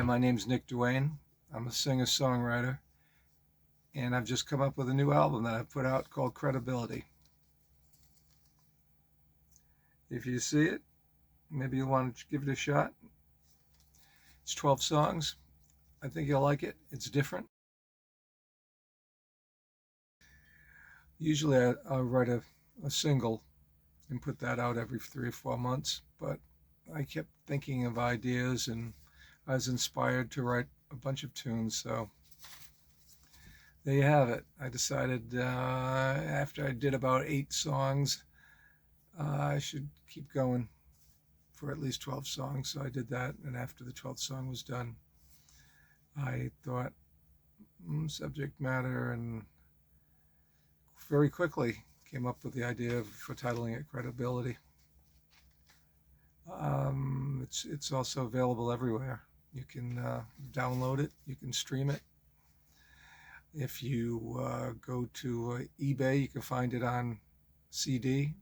Hi, my name's Duane. I'm a singer-songwriter, and I've just come up with a new album that I've put out called Credibility. If you see it, maybe you'll want to give it a shot. It's 12 songs. I think you'll like it. It's different. Usually I'll write a single and put that out every 3 or 4 months, but I kept thinking of ideas and I was inspired to write a bunch of tunes, so there you have it. I decided after I did about 8 songs, I should keep going for at least 12 songs. So I did that, and after the 12th song was done, I thought subject matter, and very quickly came up with the idea for titling it Credibility. It's also available everywhere. You can download it. You can stream it. If you go to eBay, you can find it on CD.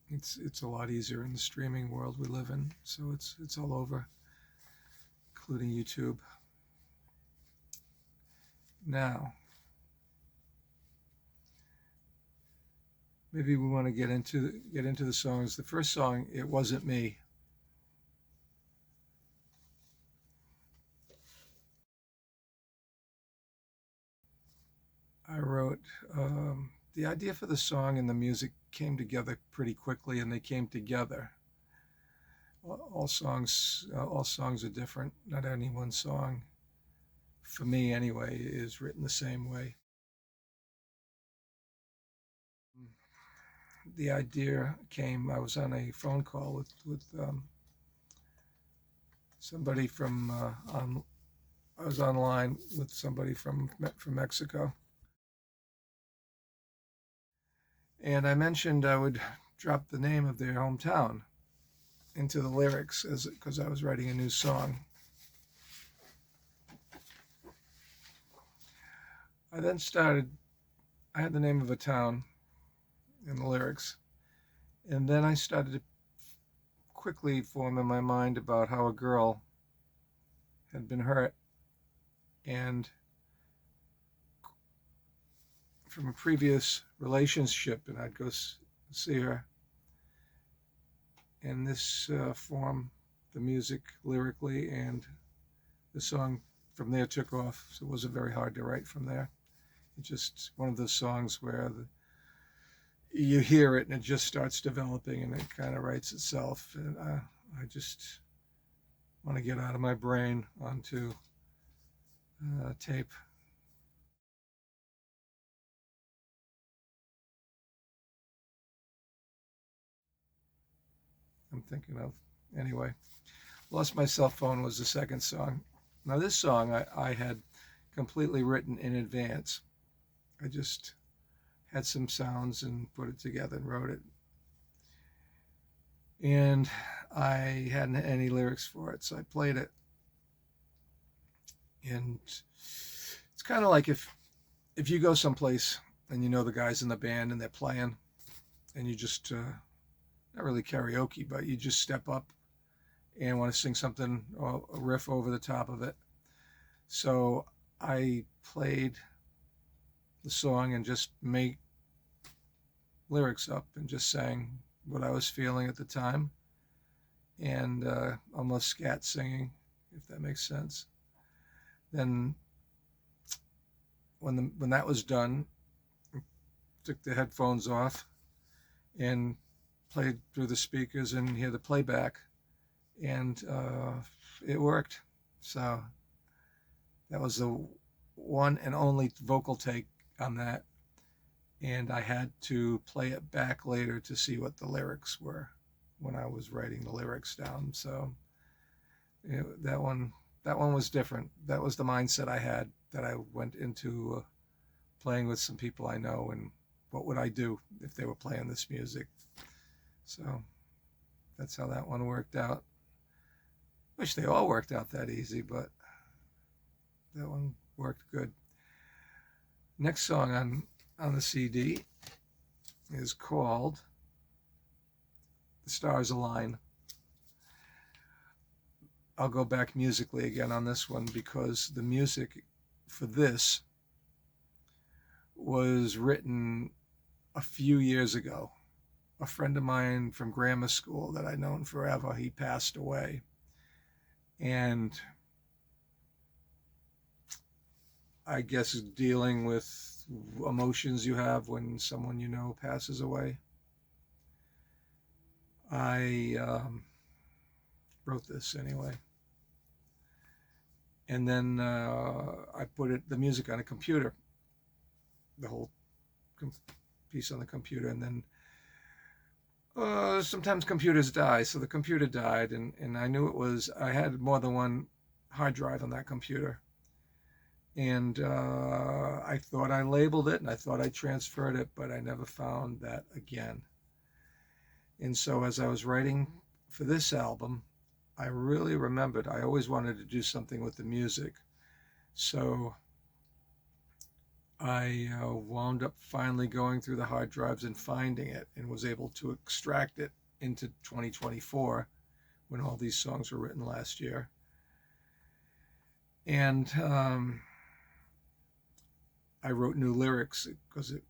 It's a lot easier in the streaming world we live in, so it's all over, including YouTube. Now, maybe we want to get into the songs. The first song, "It Wasn't Me." I wrote the idea for the song and the music came together pretty quickly, and they came together. All songs are different. Not any one song, for me anyway, is written the same way. The idea came. I was on a phone call with somebody from I was online with somebody from Mexico, and I mentioned I would drop the name of their hometown into the lyrics because I was writing a new song. I then started. I had the name of a town in the lyrics, and then I started to quickly form in my mind about how a girl had been hurt and from a previous relationship, and I'd go see her. And this formed the music lyrically, and the song from there took off. So it wasn't very hard to write from there. It's just one of those songs where you hear it and it just starts developing and it kind of writes itself. And I just want to get out of my brain onto tape. I'm thinking of. Anyway, Lost My Cell Phone was the second song. Now this song I had completely written in advance. I just had some sounds and put it together and wrote it. And I hadn't any lyrics for it, so I played it. And it's kind of like if you go someplace and you know the guys in the band and they're playing, and you just not really karaoke, but you just step up and want to sing something or a riff over the top of it. So I played the song and just made lyrics up and just sang what I was feeling at the time, and almost scat singing, if that makes sense. Then when that was done, I took the headphones off and played through the speakers and hear the playback, and it worked. So that was the one and only vocal take on that, and I had to play it back later to see what the lyrics were when I was writing the lyrics down. So that one was different. That was the mindset I had, that I went into playing with some people I know, and what would I do if they were playing this music. So that's how that one worked out. Wish they all worked out that easy, but that one worked good. Next song on the CD is called the stars align. I'll go back musically again on this one because the music for this was written a few years ago. A friend of mine from grammar school that I'd known forever, he passed away. And I guess dealing with emotions you have when someone you know passes away, I wrote this anyway. And then I put the music on a computer, the whole piece on the computer. And then sometimes computers die, so the computer died, and I knew I had more than one hard drive on that computer. And I thought I labeled it, and I thought I transferred it, but I never found that again. And so as I was writing for this album, I really remembered I always wanted to do something with the music. So I wound up finally going through the hard drives and finding it, and was able to extract it into 2024 when all these songs were written last year. And I wrote new lyrics because it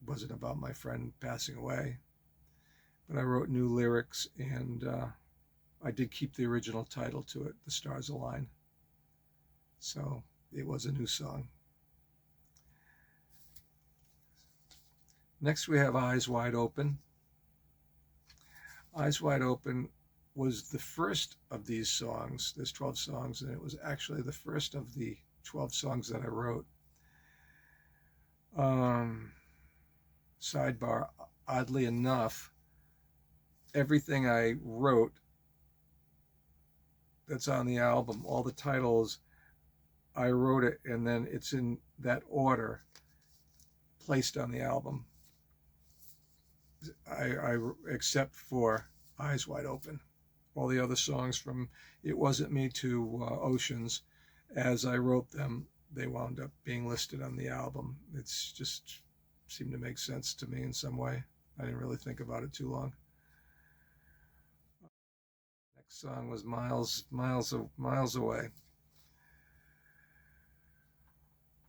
wasn't about my friend passing away. But I wrote new lyrics, and I did keep the original title to it, The Stars Align. So it was a new song. Next we have Eyes Wide Open. Eyes Wide Open was the first of these songs. There's 12 songs, and it was actually the first of the 12 songs that I wrote. Sidebar, oddly enough, everything I wrote that's on the album, all the titles, I wrote it, and then it's in that order placed on the album. I except for Eyes Wide Open. All the other songs from It Wasn't Me to Oceans, as I wrote them, they wound up being listed on the album. It's just seemed to make sense to me in some way. I didn't really think about it too long. Next song was Miles Away.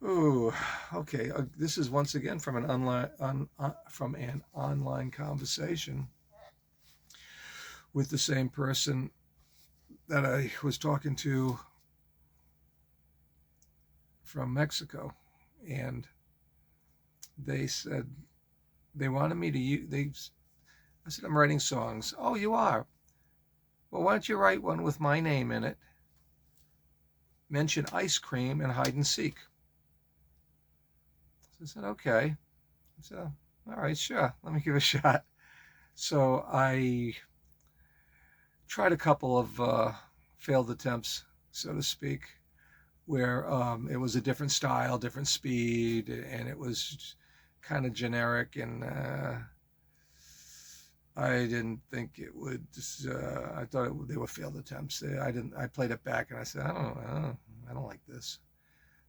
Ooh, okay. This is once again from an online conversation with the same person that I was talking to from Mexico, and they said they wanted me to I said, I'm writing songs. Oh, you are? Well, why don't you write one with my name in it? Mention ice cream and hide and seek. So I said, okay. So, all right, sure. Let me give it a shot. So I tried a couple of failed attempts, so to speak, where it was a different style, different speed, and it was kind of generic, and I didn't think it would. I thought they were failed attempts. I played it back, and I said, I don't like this.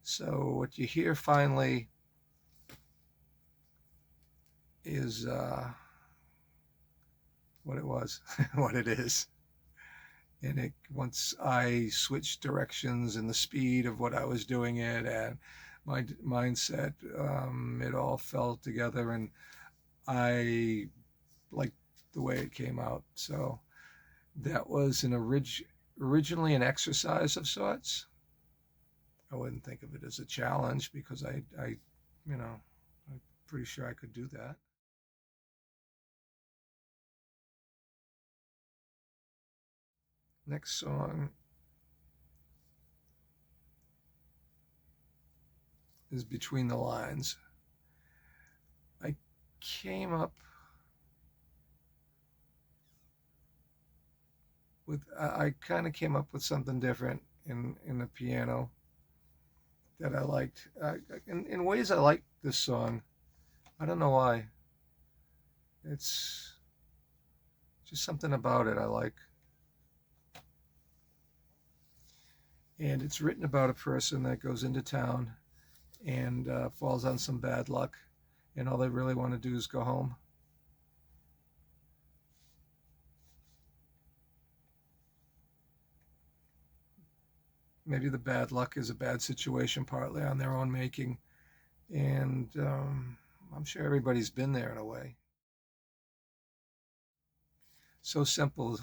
So what you hear finally is what it was, what it is. And once I switched directions and the speed of what I was doing it and my mindset, it all fell together, and I liked the way it came out. So that was originally an exercise of sorts. I wouldn't think of it as a challenge because I'm pretty sure I could do that. Next song is Between the Lines. I kind of came up with something different in the piano that I liked. In ways I like this song. I don't know why. It's just something about it I like. And it's written about a person that goes into town and falls on some bad luck, and all they really want to do is go home. maybe the bad luck is a bad situation partly on their own making. And I'm sure everybody's been there in a way. So Simple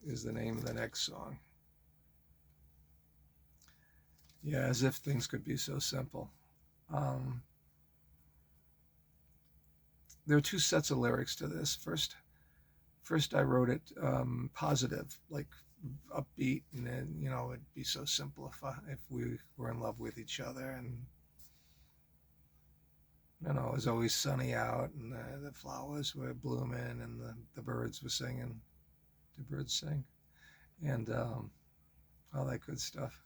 is the name of the next song. Yeah, as if things could be so simple. Um, there are two sets of lyrics to this. First I wrote it positive, like upbeat, and then it'd be so simple if we were in love with each other, and it was always sunny out, and the flowers were blooming, and the birds were singing. The birds sing, and all that good stuff.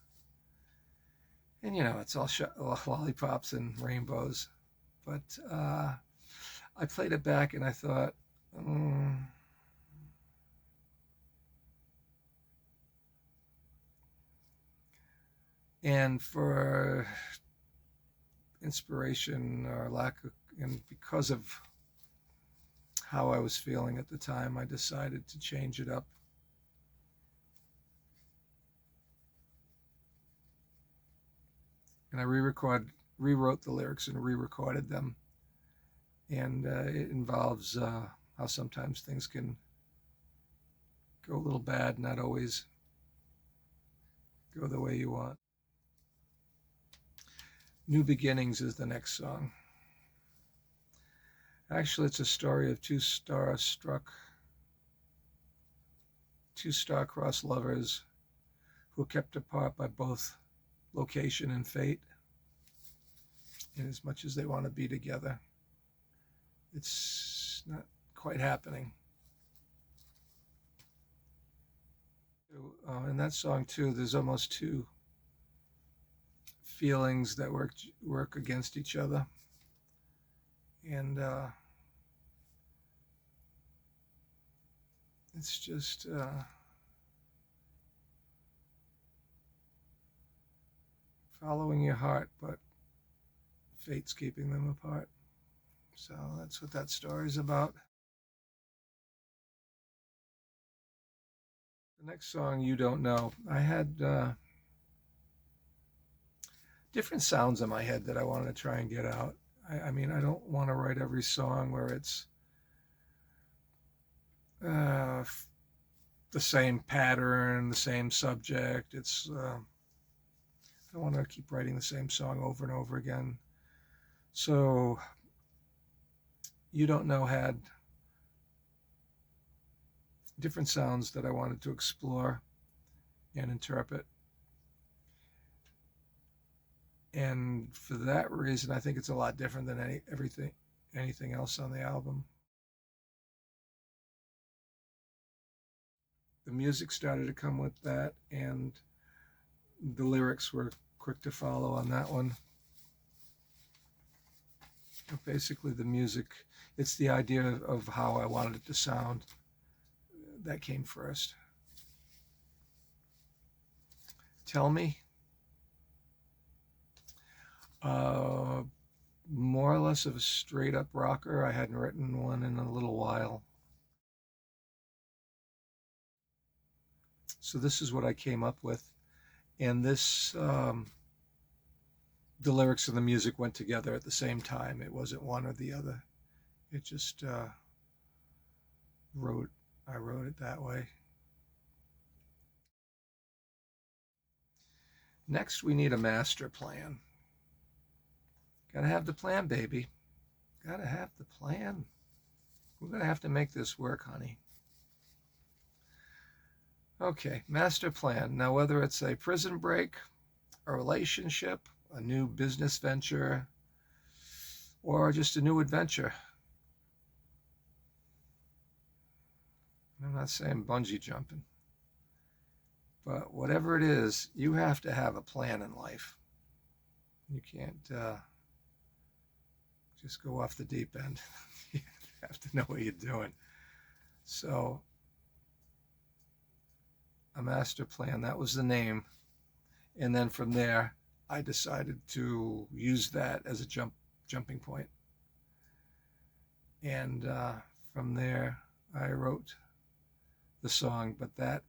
And it's all lollipops and rainbows. But I played it back and I thought, and for inspiration or lack of, and because of how I was feeling at the time, I decided to change it up. And I rewrote the lyrics and re-recorded them. And it involves how sometimes things can go a little bad, not always go the way you want. New Beginnings is the next song. Actually, it's a story of two star-crossed lovers who are kept apart by both location and fate. And as much as they want to be together, it's not quite happening. In that song too, there's almost two feelings that work against each other, and it's just following your heart, but fate's keeping them apart. So that's what that story's about. The next song, You Don't Know, I had different sounds in my head that I wanted to try and get out. I mean, I don't want to write every song where it's the same pattern, the same subject. I don't want to keep writing the same song over and over again. So You Don't Know had different sounds that I wanted to explore and interpret. And for that reason, I think it's a lot different than anything else on the album. The music started to come with that, and the lyrics were quick to follow on that one. Basically, the music, it's the idea of how I wanted it to sound that came first. Tell Me, more or less of a straight up rocker. I hadn't written one in a little while. So this is what I came up with. And the lyrics and the music went together at the same time. It wasn't one or the other. It just I wrote it that way. Next, we need a master plan. Gotta have the plan, baby. Gotta have the plan. We're gonna have to make this work, honey. Okay, master plan. Now, whether it's a prison break, a relationship, a new business venture, or just a new adventure. I'm not saying bungee jumping, but whatever it is, you have to have a plan in life. You can't just go off the deep end. You have to know what you're doing. So, a master plan, that was the name. And then from there, I decided to use that as a jumping point. And from there, I wrote the song. But that,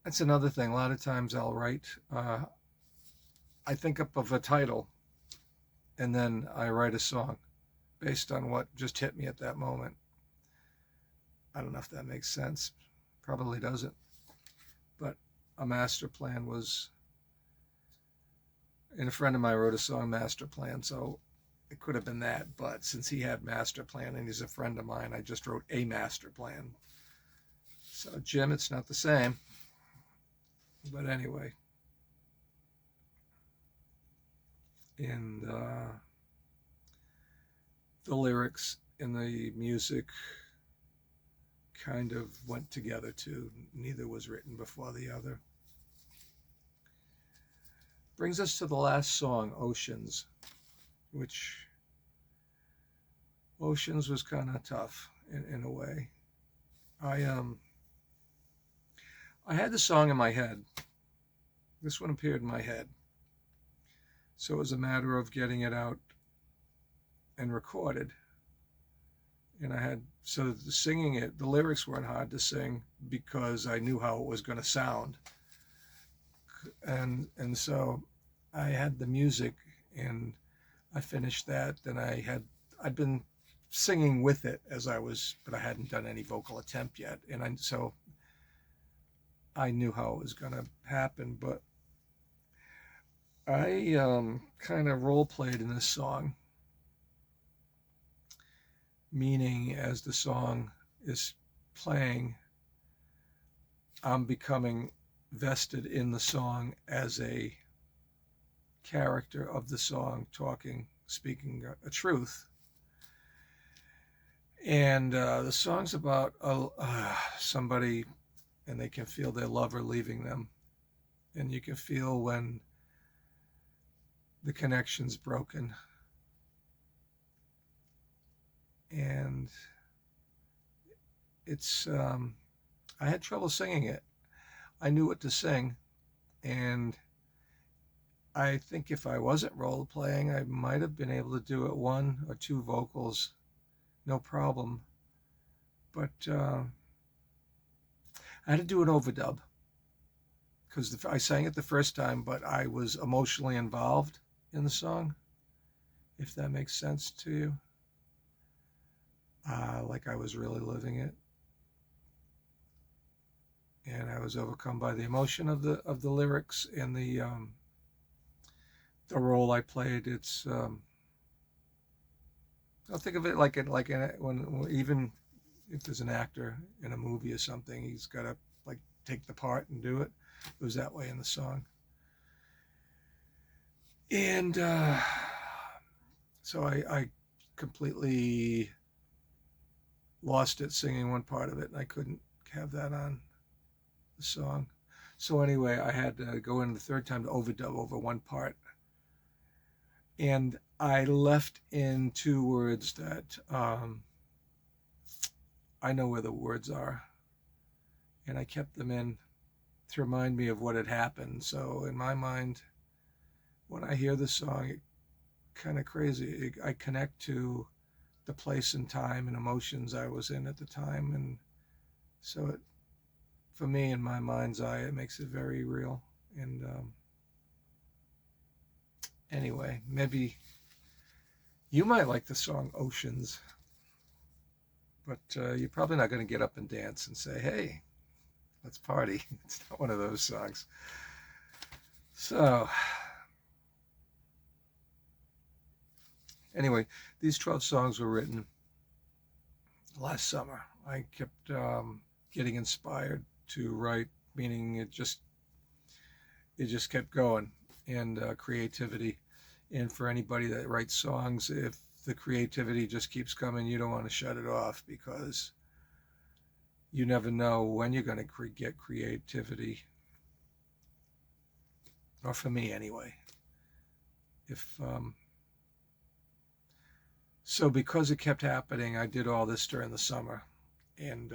That's another thing. A lot of times I'll write, I think up of a title, and then I write a song based on what just hit me at that moment. I don't know if that makes sense. Probably doesn't. But a master plan was, and a friend of mine wrote a song, Master Plan, so it could have been that. But since he had Master Plan and he's a friend of mine, I just wrote a master plan. So, Jim, it's not the same. But anyway, and the lyrics and the music kind of went together too. Neither was written before the other. Brings us to the last song, Oceans, which Oceans was kind of tough in a way. I had the song in my head. This one appeared in my head. So it was a matter of getting it out and recorded. And so singing it, the lyrics weren't hard to sing because I knew how it was going to sound. And so I had the music and I finished that. Then I'd been singing with it but I hadn't done any vocal attempt yet. So I knew how it was going to happen, but I kind of role played in this song, meaning as the song is playing, I'm becoming vested in the song as a character of the song, speaking a truth. And the song's about somebody, and they can feel their lover leaving them. And you can feel when the connection's broken. And it's, I had trouble singing it. I knew what to sing. And I think if I wasn't role playing, I might have been able to do it 1 or 2 vocals, no problem. But I had to do an overdub because I sang it the first time, but I was emotionally involved in the song, if that makes sense to you. Like I was really living it. And I was overcome by the emotion of the lyrics and the role I played. It's I'll think of it like when even if there's an actor in a movie or something, he's got to like take the part and do it. It was that way in the song. And so I completely lost it singing one part of it, and I couldn't have that on the song. So anyway, I had to go in the third time to overdub over one part. And I left in 2 words that I know where the words are. And I kept them in to remind me of what had happened. So in my mind, when I hear the song, it kind of crazy. I connect to the place and time and emotions I was in at the time. And so for me, in my mind's eye, it makes it very real. And anyway, maybe you might like the song Oceans, but you're probably not going to get up and dance and say, hey, let's party. It's not one of those songs. So anyway, these 12 songs were written last summer. I kept getting inspired to write, meaning it just kept going, and creativity. And for anybody that writes songs, if the creativity just keeps coming, you don't want to shut it off, because you never know when you're going to get creativity. Or for me anyway. So because it kept happening, I did all this during the summer. And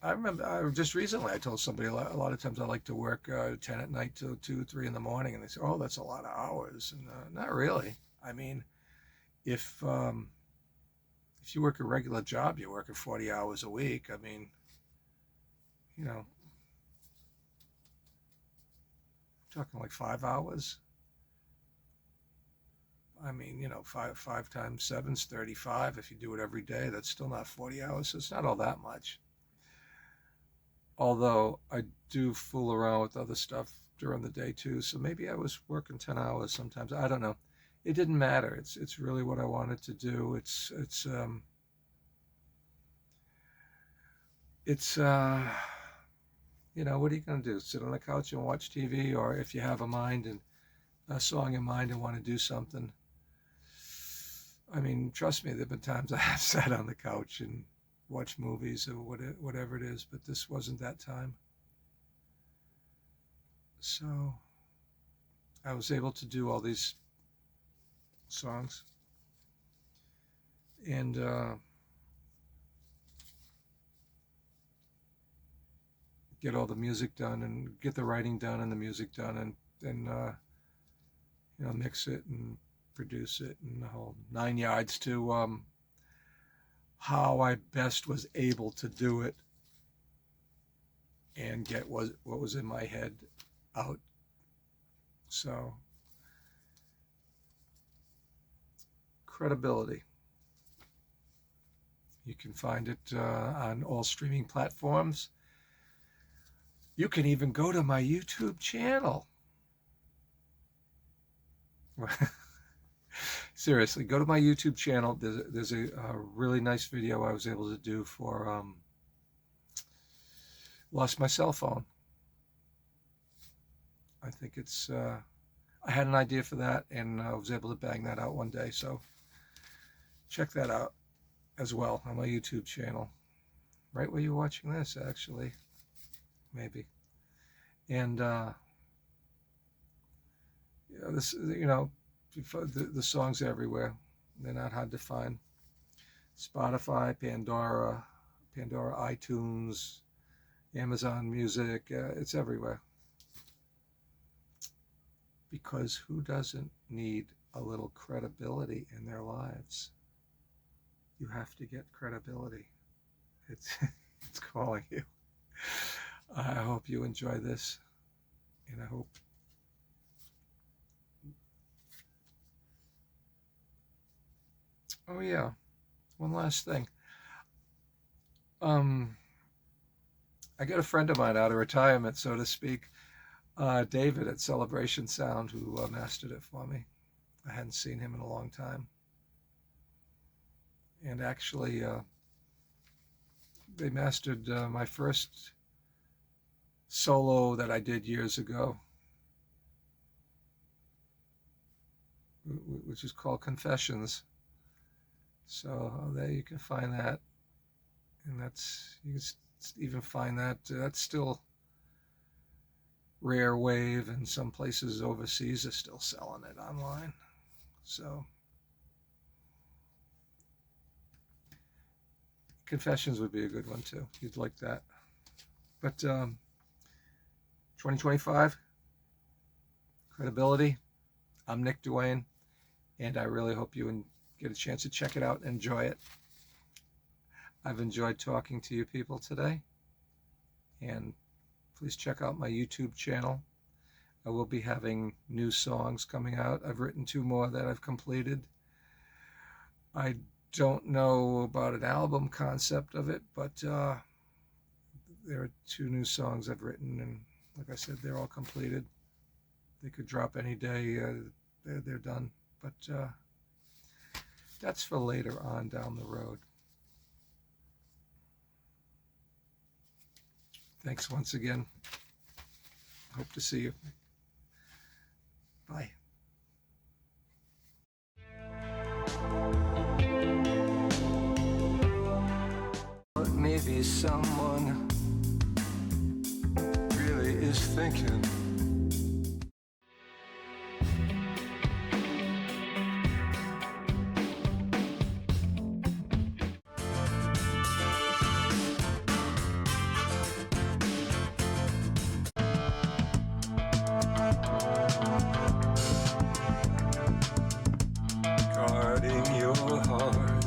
I remember just recently I told somebody a lot of times I like to work 10 at night till 2, 3 in the morning. And they say, oh, that's a lot of hours. And not really. I mean, if you work a regular job, you're working 40 hours a week. I mean, you know, talking like 5 hours. I mean, five times 7's 35. If you do it every day, that's still not 40 hours. So it's not all that much. Although I do fool around with other stuff during the day too. So maybe I was working 10 hours sometimes. I don't know. It didn't matter. It's really what I wanted to do. What are you going to do? Sit on the couch and watch TV? Or if you have a song in mind and want to do something, I mean, trust me, there have been times I have sat on the couch and watched movies or whatever it is, but this wasn't that time. So I was able to do all these songs and get all the music done and get the writing done and the music done and mix it and produce it and the whole 9 yards to how I best was able to do it and get what was in my head out. So, credibility. You can find it on all streaming platforms. You can even go to my YouTube channel. Seriously, go to my YouTube channel. There's a really nice video I was able to do for lost my cell phone. I think I had an idea for that, and I was able to bang that out one day. So check that out as well on my YouTube channel. Right where you're watching this, actually. Maybe. And the songs everywhere. They're not hard to find. Spotify, Pandora, iTunes, Amazon Music. It's everywhere. Because who doesn't need a little credibility in their lives? You have to get credibility. It's calling you. I hope you enjoy this, and I hope oh yeah, one last thing. I got a friend of mine out of retirement, so to speak, David at Celebration Sound, who mastered it for me. I hadn't seen him in a long time, and actually they mastered my first solo that I did years ago, which is called Confessions. So there you can find that, and you can even find that that's still rare wave, and some places overseas are still selling it online. So Confessions would be a good one too. You'd like that. But 2025, credibility. I'm Nick Duane, and I really hope you get a chance to check it out and enjoy it. I've enjoyed talking to you people today, and please check out my YouTube channel. I will be having new songs coming out. I've written 2 more that I've completed. I don't know about an album concept of it, but there are 2 new songs I've written, and like I said, they're all completed. They could drop any day. They're done. But that's for later on down the road. Thanks once again. Hope to see you. Bye. Maybe someone really is thinking. Guarding your heart.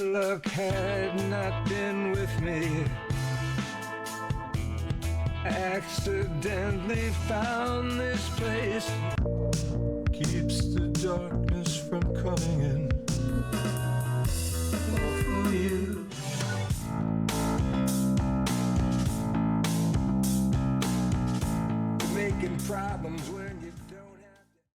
Luck had not been with me. Accidentally found this place, keeps the darkness from coming in. All for you. Making problems with